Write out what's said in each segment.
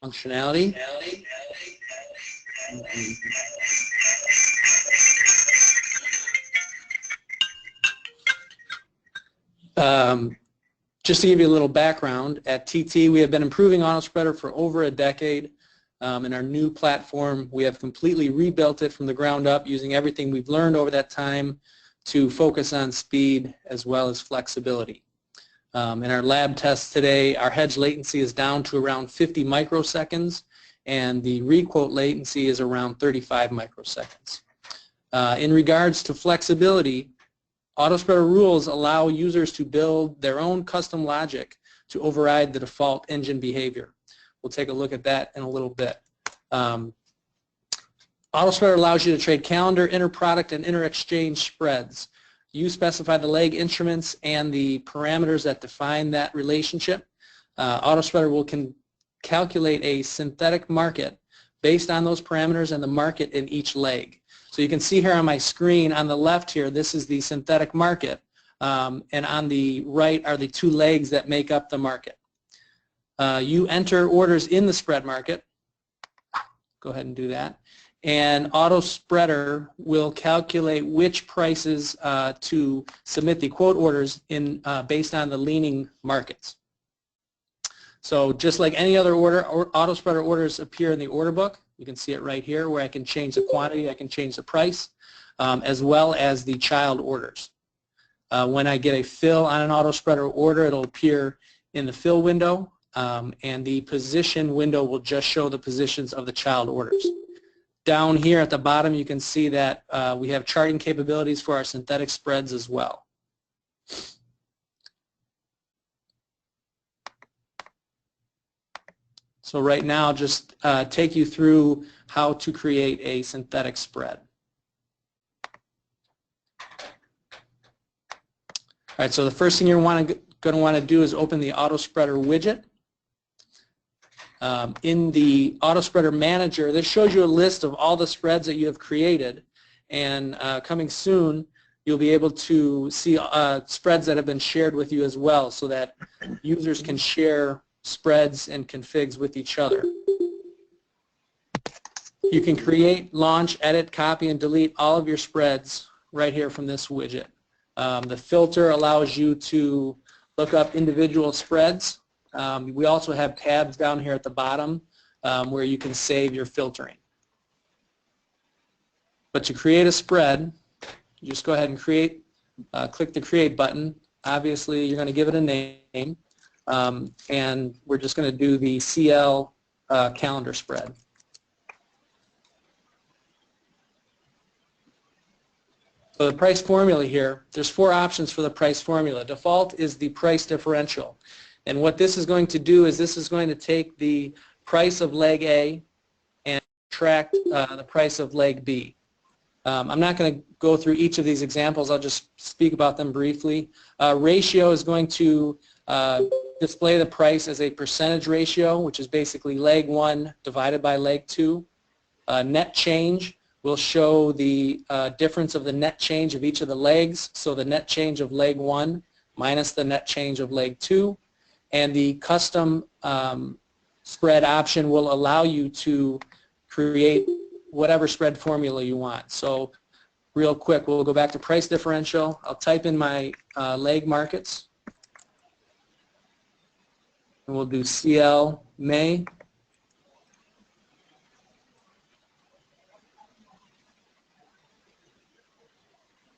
functionality. Just to give you a little background, at TT we have been improving AutoSpreader for over a decade. In our new platform, we have completely rebuilt it from the ground up using everything we've learned over that time to focus on speed as well as flexibility. In our lab tests today, our hedge latency is down to around 50 microseconds, and the requote latency is around 35 microseconds. In regards to flexibility, AutoSpreader rules allow users to build their own custom logic to override the default engine behavior. We'll take a look at that in a little bit. AutoSpreader allows you to trade calendar, inter-product, and inter-exchange spreads. You specify the leg instruments and the parameters that define that relationship. AutoSpreader can calculate a synthetic market based on those parameters and the market in each leg. So you can see here on my screen on the left here, this is the synthetic market, and on the right are the two legs that make up the market. You enter orders in the spread market. Go ahead and do that. And AutoSpreader will calculate which prices to submit the quote orders in based on the leaning markets. So just like any other order, AutoSpreader orders appear in the order book. You can see it right here where I can change the quantity, I can change the price, as well as the child orders. When I get a fill on an AutoSpreader order, it'll appear in the fill window, and the position window will just show the positions of the child orders. Down here at the bottom you can see that we have charting capabilities for our synthetic spreads as well. So right now just take you through how to create a synthetic spread. All right, so the first thing you're going to want to do is open the AutoSpreader widget. In the AutoSpreader Manager, this shows you a list of all the spreads that you have created, and coming soon you'll be able to see spreads that have been shared with you as well, so that users can share spreads and configs with each other. You can create, launch, edit, copy, and delete all of your spreads right here from this widget. The filter allows you to look up individual spreads. We also have tabs down here at the bottom where you can save your filtering. But to create a spread, you just go ahead and create, click the Create button. Obviously, you're going to give it a name, and we're just going to do the CL calendar spread. So the price formula here, there's four options for the price formula. Default is the price differential. And what this is going to do is this is going to take the price of leg A and subtract the price of leg B. I'm not going to go through each of these examples. I'll just speak about them briefly. Ratio is going to display the price as a percentage ratio, which is basically leg 1 divided by leg 2. Net change will show the difference of the net change of each of the legs, so the net change of leg 1 minus the net change of leg 2. And the custom spread option will allow you to create whatever spread formula you want. So real quick, we'll go back to price differential. I'll type in my leg markets. And we'll do CL May.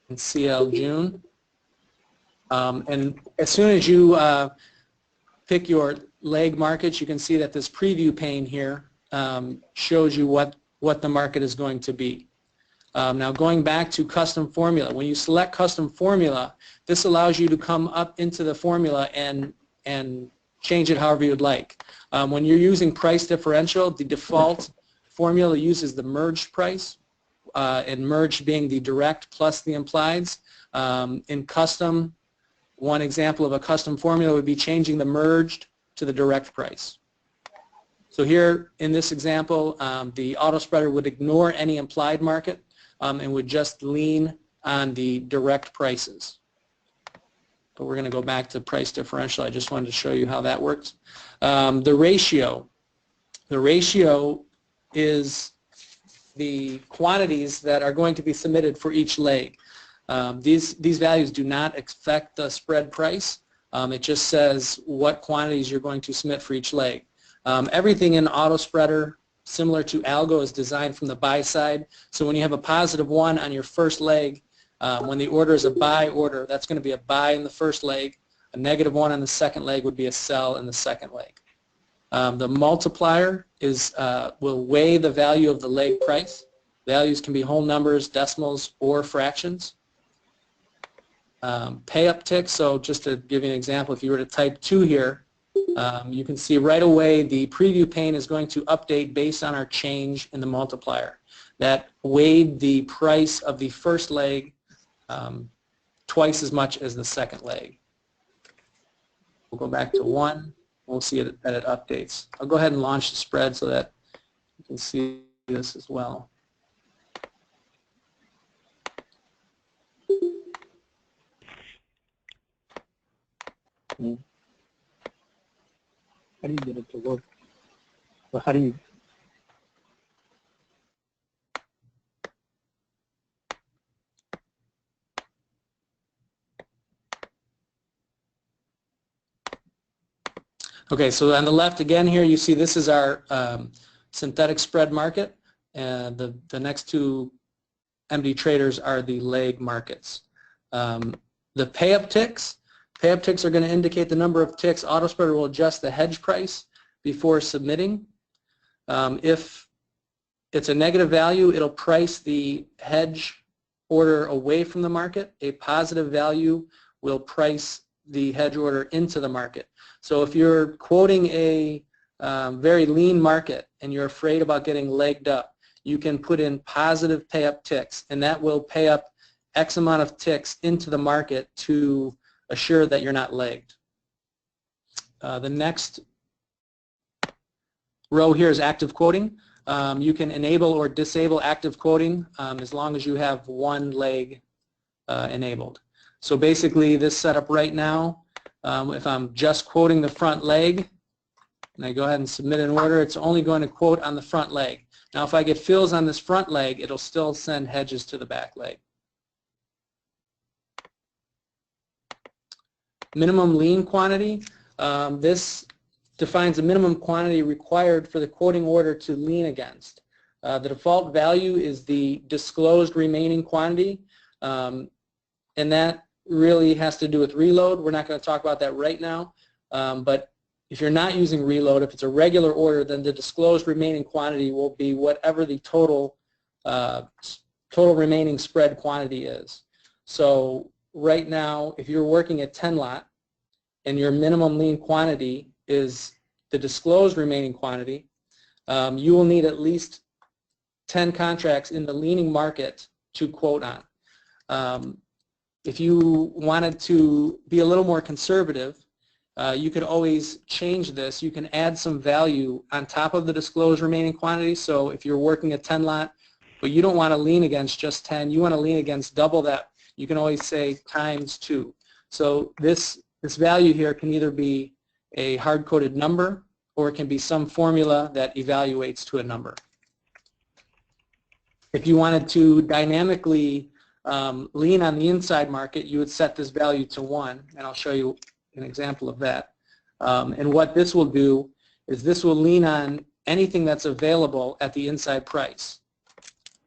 And CL June. And as soon as you pick your leg markets, you can see that this preview pane here shows you what the market is going to be. Now going back to custom formula, when you select custom formula, this allows you to come up into the formula and change it however you'd like. When you're using price differential, the default formula uses the merged price, and merged being the direct plus the implieds. In custom, one example of a custom formula would be changing the merged to the direct price. So here in this example, the AutoSpreader would ignore any implied market and would just lean on the direct prices. But we're going to go back to price differential. I just wanted to show you how that works. The ratio. The ratio is the quantities that are going to be submitted for each leg. These values do not affect the spread price. It just says what quantities you're going to submit for each leg. Everything in AutoSpreader, similar to Algo, is designed from the buy side. So when you have a +1 on your first leg, when the order is a buy order, that's going to be a buy in the first leg. A -1 on the second leg would be a sell in the second leg. The multiplier will weigh the value of the leg price. Values can be whole numbers, decimals, or fractions. Pay uptick, so just to give you an example, if you were to type 2 here, you can see right away the preview pane is going to update based on our change in the multiplier. That weighed the price of the first leg twice as much as the second leg. We'll go back to 1. We'll see that it updates. I'll go ahead and launch the spread so that you can see this as well. How do you get it to work? Well, how do you? Okay, so on the left again here, you see this is our synthetic spread market, and the next two MD traders are the leg markets. The pay upticks are going to indicate the number of ticks. AutoSpreader will adjust the hedge price before submitting. If it's a negative value, it'll price the hedge order away from the market. A positive value will price the hedge order into the market. So if you're quoting a very lean market and you're afraid about getting legged up, you can put in positive pay up ticks, and that will pay up X amount of ticks into the market to assure that you're not legged. The next row here is active quoting. You can enable or disable active quoting as long as you have one leg enabled. So basically this setup right now, if I'm just quoting the front leg and I go ahead and submit an order, it's only going to quote on the front leg. Now if I get fills on this front leg, it'll still send hedges to the back leg. Minimum lean quantity. This defines a minimum quantity required for the quoting order to lean against. The default value is the disclosed remaining quantity, and that really has to do with reload. We're not going to talk about that right now, but if you're not using reload, if it's a regular order, then the disclosed remaining quantity will be whatever the total remaining spread quantity is. So right now, if you're working at 10 lot and your minimum lean quantity is the disclosed remaining quantity, you will need at least 10 contracts in the leaning market to quote on. If you wanted to be a little more conservative, you could always change this. You can add some value on top of the disclosed remaining quantity. So if you're working at 10 lot, but you don't want to lean against just 10, you want to lean against double that, you can always say times 2. So this value here can either be a hard-coded number or it can be some formula that evaluates to a number. If you wanted to dynamically lean on the inside market, you would set this value to 1, and I'll show you an example of that. And what this will do is this will lean on anything that's available at the inside price.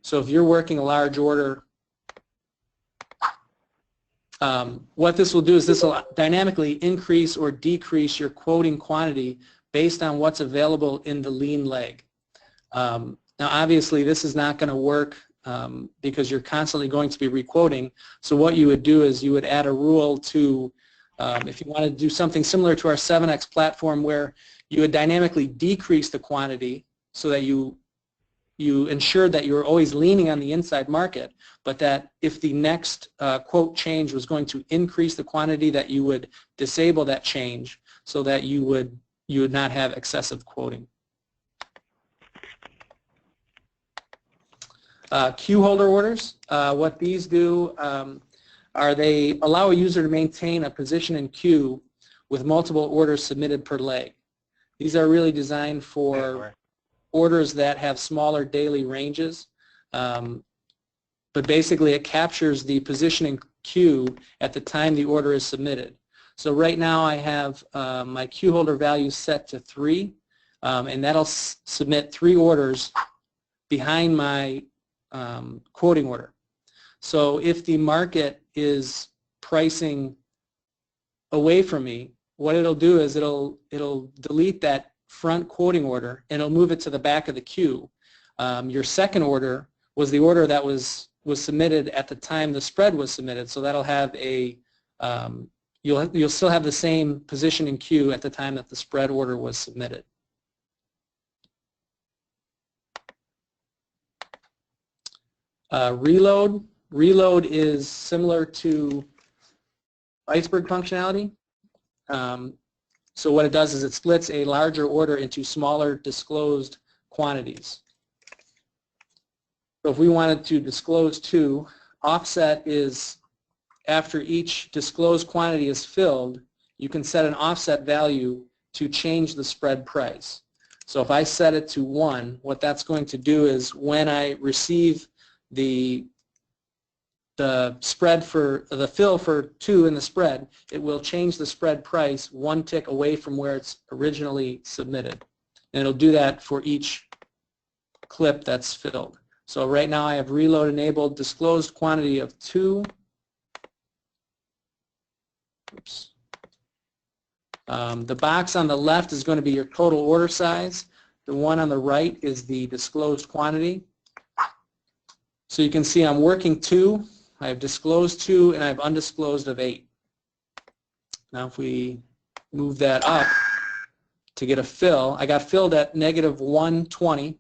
So if you're working a large order, what this will do is this will dynamically increase or decrease your quoting quantity based on what's available in the lean leg. Now obviously this is not going to work because you're constantly going to be requoting. So what you would do is you would add a rule to, if you want to do something similar to our 7X platform where you would dynamically decrease the quantity so that you ensure that you're always leaning on the inside market, but that if the next quote change was going to increase the quantity, that you would disable that change so that you would not have excessive quoting. Queue holder orders, what these do are they allow a user to maintain a position in queue with multiple orders submitted per leg. These are really designed for orders that have smaller daily ranges. But basically it captures the positioning queue at the time the order is submitted. So right now I have my queue holder value set to 3, and that'll submit 3 orders behind my quoting order. So if the market is pricing away from me, what it'll do is it'll delete that front quoting order and it'll move it to the back of the queue. Your second order was the order that was submitted at the time the spread was submitted, so that'll have a you'll still have the same position in queue at the time that the spread order was submitted. Reload is similar to iceberg functionality. So what it does is it splits a larger order into smaller disclosed quantities. So if we wanted to disclose 2, offset is after each disclosed quantity is filled, you can set an offset value to change the spread price. So if I set it to 1, what that's going to do is when I receive the spread for the fill for 2 in the spread, it will change the spread price 1 tick away from where it's originally submitted. And it'll do that for each clip that's filled. So right now I have reload enabled, disclosed quantity of 2. Oops. The box on the left is going to be your total order size. The one on the right is the disclosed quantity. So you can see I'm working 2. I have disclosed 2 and I have undisclosed of 8. Now if we move that up to get a fill, I got filled at -120.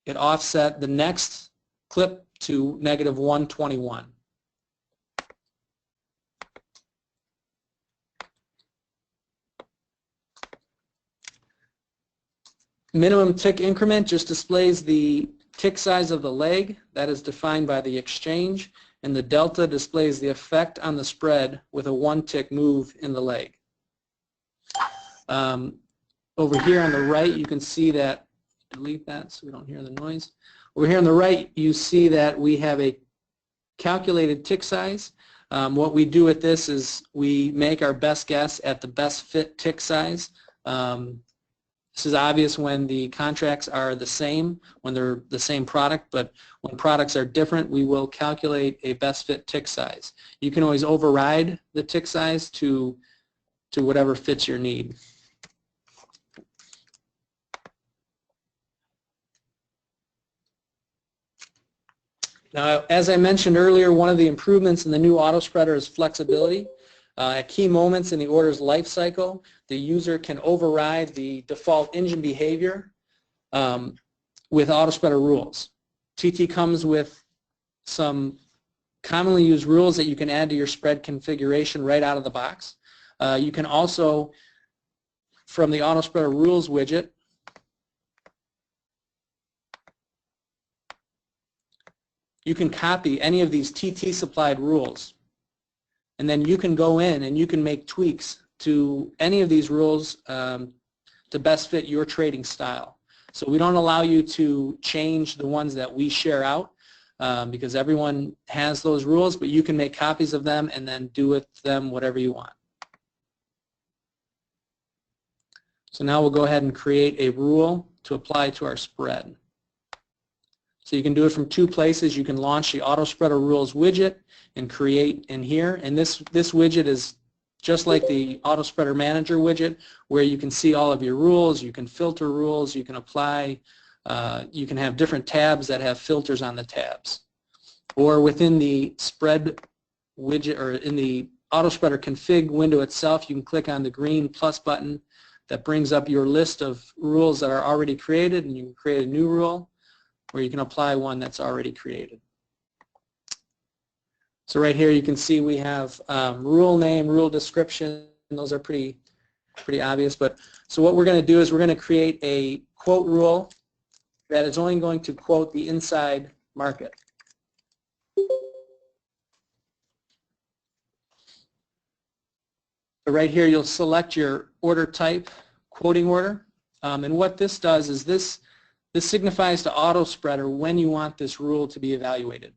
It offset the next clip to -121. Minimum tick increment just displays the tick size of the leg. That is defined by the exchange, and the delta displays the effect on the spread with a 1 tick move in the leg. Over here on the right you can see that, delete that so we don't hear the noise. Over here on the right you see that we have a calculated tick size. What we do with this is we make our best guess at the best fit tick size. This is obvious when the contracts are the same, when they're the same product, but when products are different, we will calculate a best fit tick size. You can always override the tick size to whatever fits your need. Now, as I mentioned earlier, one of the improvements in the new auto spreader is flexibility. At key moments in the order's life cycle, the user can override the default engine behavior with auto spreader rules. TT comes with some commonly used rules that you can add to your spread configuration right out of the box. You can also, from the auto spreader rules widget, you can copy any of these TT supplied rules, and then you can go in and you can make tweaks to any of these rules to best fit your trading style. So we don't allow you to change the ones that we share out because everyone has those rules, but you can make copies of them and then do with them whatever you want. So now we'll go ahead and create a rule to apply to our spread. So you can do it from 2 places. You can launch the Auto Spreader Rules widget and create in here. And this widget is just like the Auto Spreader Manager widget, where you can see all of your rules, you can filter rules, you can apply, you can have different tabs that have filters on the tabs. Or within the spread widget, or in the Auto Spreader config window itself, you can click on the green plus button that brings up your list of rules that are already created, and you can create a new rule, or you can apply one that's already created. So right here you can see we have rule name, rule description. Those are pretty obvious. But so what we're going to do is we're going to create a quote rule that is only going to quote the inside market. So right here you'll select your order type, quoting order, and what this does is this this signifies to AutoSpreader when you want this rule to be evaluated.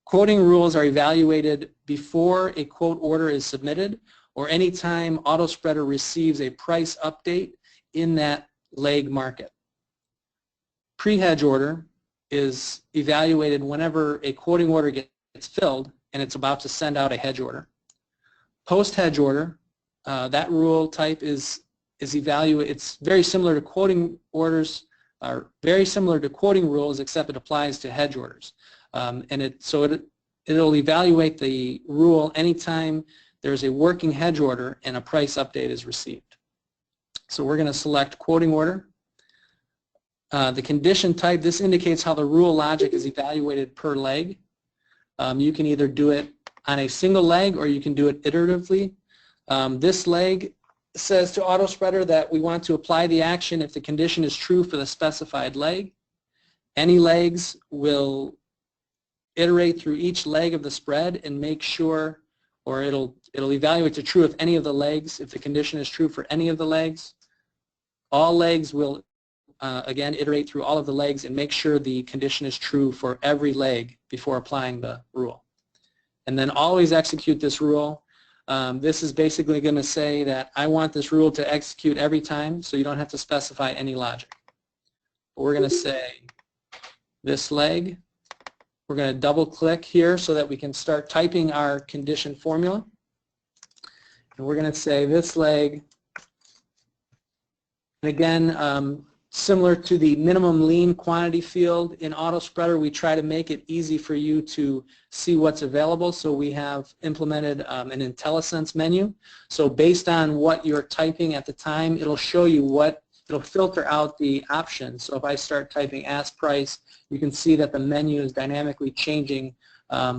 Quoting rules are evaluated before a quote order is submitted or anytime AutoSpreader receives a price update in that leg market. Pre-hedge order is evaluated whenever a quoting order gets filled and it's about to send out a hedge order. Post-hedge order, that rule type is evaluated. It's very similar to quoting orders, are very similar to quoting rules, except it applies to hedge orders. It'll evaluate the rule anytime there's a working hedge order and a price update is received. So we're going to select quoting order. The condition type, this indicates how the rule logic is evaluated per leg. You can either do it on a single leg or you can do it iteratively. This leg says to AutoSpreader that we want to apply the action if the condition is true for the specified leg. Any legs will iterate through each leg of the spread and make sure, or it'll evaluate to true if any of the legs, if the condition is true for any of the legs. All legs will again iterate through all of the legs and make sure the condition is true for every leg before applying the rule. And then always execute this rule. This is basically going to say that I want this rule to execute every time, so you don't have to specify any logic. But we're going to say this leg. We're going to double click here so that we can start typing our condition formula. And we're going to say this leg. And again, similar to the minimum lean quantity field in AutoSpreader, we try to make it easy for you to see what's available. So we have implemented an IntelliSense menu. So based on what you're typing at the time, it'll show you what, it'll filter out the options. So if I start typing ask price, you can see that the menu is dynamically changing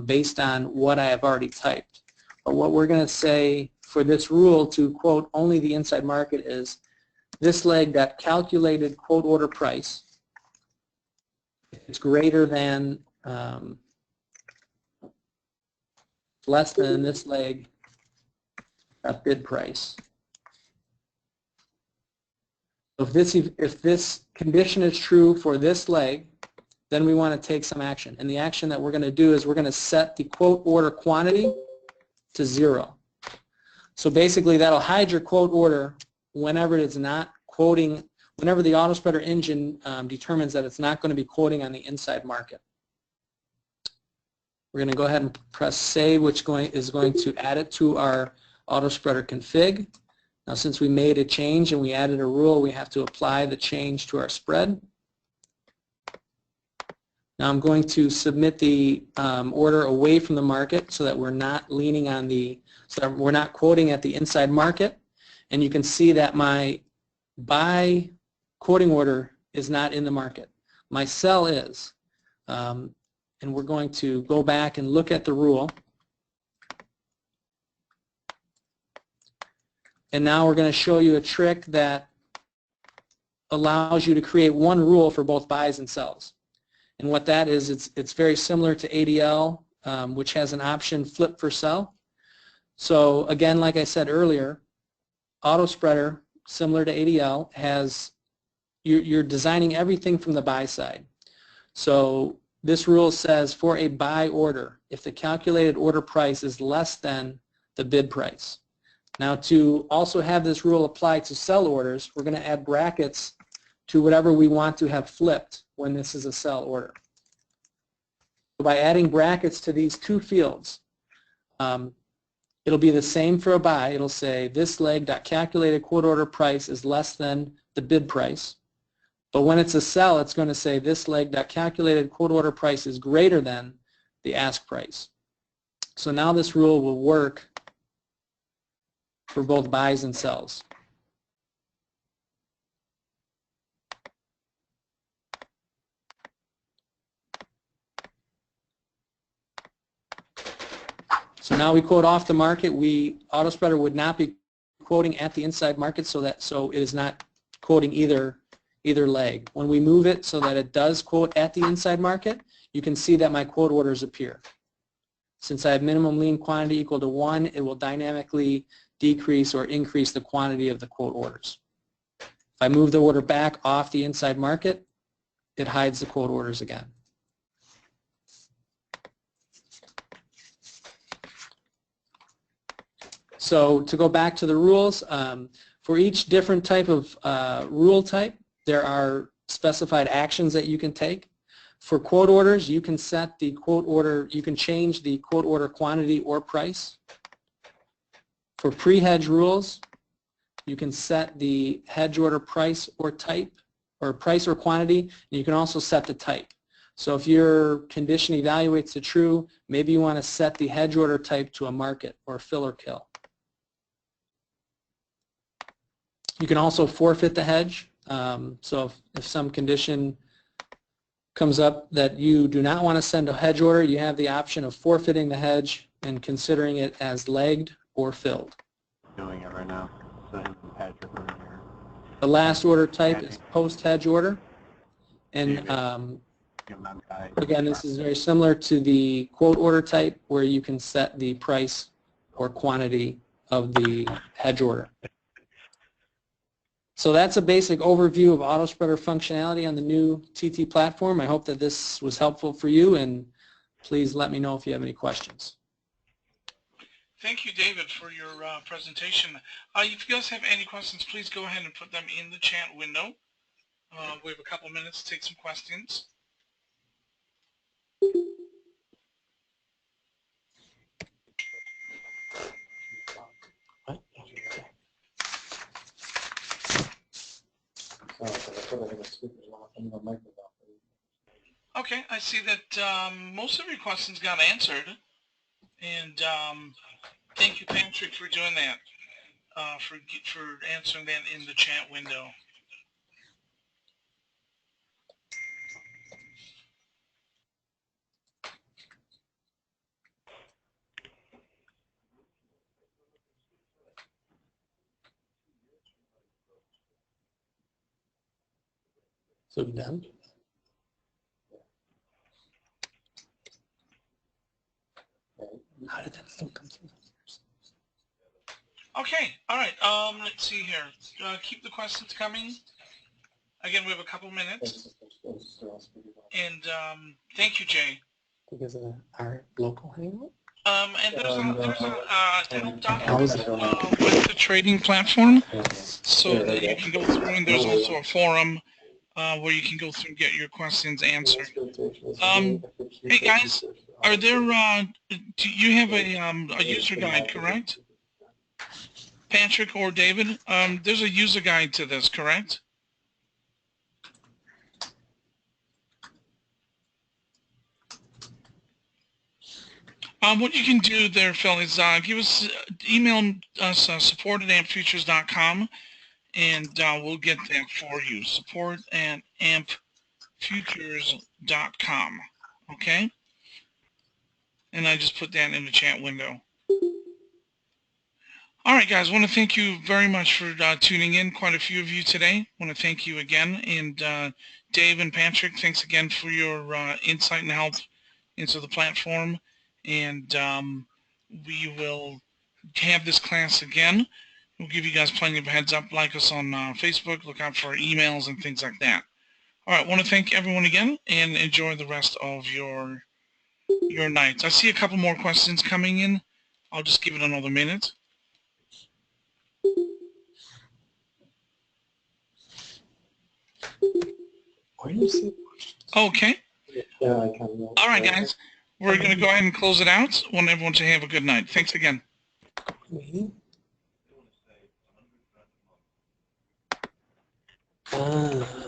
based on what I have already typed. But what we're going to say for this rule to quote only the inside market is this leg, that calculated quote order price, it's greater than, less than this leg at bid price. If this condition is true for this leg, then we want to take some action. And the action that we're going to do is we're going to set the quote order quantity to 0. So basically that'll hide your quote order whenever it's not quoting, whenever the AutoSpreader engine determines that it's not going to be quoting on the inside market. We're going to go ahead and press save, which is going to add it to our AutoSpreader config. Now since we made a change and we added a rule, we have to apply the change to our spread. Now I'm going to submit the order away from the market so that we're not leaning on the, so that we're not quoting at the inside market. And you can see that my buy quoting order is not in the market. My sell is. And we're going to go back and look at the rule. And now we're going to show you a trick that allows you to create one rule for both buys and sells. And what that is, it's very similar to ADL, which has an option flip for sell. So again, like I said earlier, AutoSpreader, similar to ADL, has, you're designing everything from the buy side. So this rule says for a buy order, if the calculated order price is less than the bid price. Now to also have this rule apply to sell orders, we're going to add brackets to whatever we want to have flipped when this is a sell order. So by adding brackets to these two fields, it'll be the same for a buy. It'll say this leg.calculated quote order price is less than the bid price. But when it's a sell, it's going to say this leg.calculated quote order price is greater than the ask price. So now this rule will work for both buys and sells. So now we quote off the market. AutoSpreader would not be quoting at the inside market, so it is not quoting either leg. When we move it so that it does quote at the inside market, you can see that my quote orders appear. Since I have minimum lean quantity equal to 1, it will dynamically decrease or increase the quantity of the quote orders. If I move the order back off the inside market, it hides the quote orders again. So to go back to the rules, for each different type of rule type, there are specified actions that you can take. For quote orders, you can set the quote order, you can change the quote order quantity or price. For pre-hedge rules, you can set the hedge order price or type, or price or quantity, and you can also set the type. So if your condition evaluates the true, maybe you want to set the hedge order type to a market or fill or kill. You can also forfeit the hedge. So if some condition comes up that you do not want to send a hedge order, you have the option of forfeiting the hedge and considering it as legged or filled. Doing it right now. So Patrick over here. The last order type is post-hedge order. And again, this is very similar to the quote order type where you can set the price or quantity of the hedge order. So that's a basic overview of AutoSpreader functionality on the new TT platform. I hope that this was helpful for you, and please let me know if you have any questions. Thank you, David, for your presentation. If you guys have any questions, please go ahead and put them in the chat window. We have a couple minutes to take some questions. Okay, I see that most of your questions got answered, and thank you, Patrick, for doing that, for answering that in the chat window. So done. How did that still come through? Okay, all right. Let's see here. Keep the questions coming. Again, we have a couple minutes. And thank you, Jay. Because of our local hangout? And there's a help document with the trading platform, so that you can go through, and there's also a forum where you can go through and get your questions answered. Hey guys, are there? Do you have a user guide, correct? Patrick or David, there's a user guide to this, correct? What you can do there, Phil, is email us support@ampfutures.com, and we'll get that for you. support@ampfutures.com. Okay? And I just put that in the chat window. All right, guys, I want to thank you very much for tuning in, quite a few of you today. I want to thank you again. And Dave and Patrick, thanks again for your insight and help into the platform. And we will have this class again. We'll give you guys plenty of heads up. Like us on Facebook. Look out for our emails and things like that. All right, I want to thank everyone again, and enjoy the rest of your nights. I see a couple more questions coming in. I'll just give it another minute. Where do you see? Okay. Yeah, I can. All right, guys. We're going to go ahead and close it out. I want everyone to have a good night. Thanks again.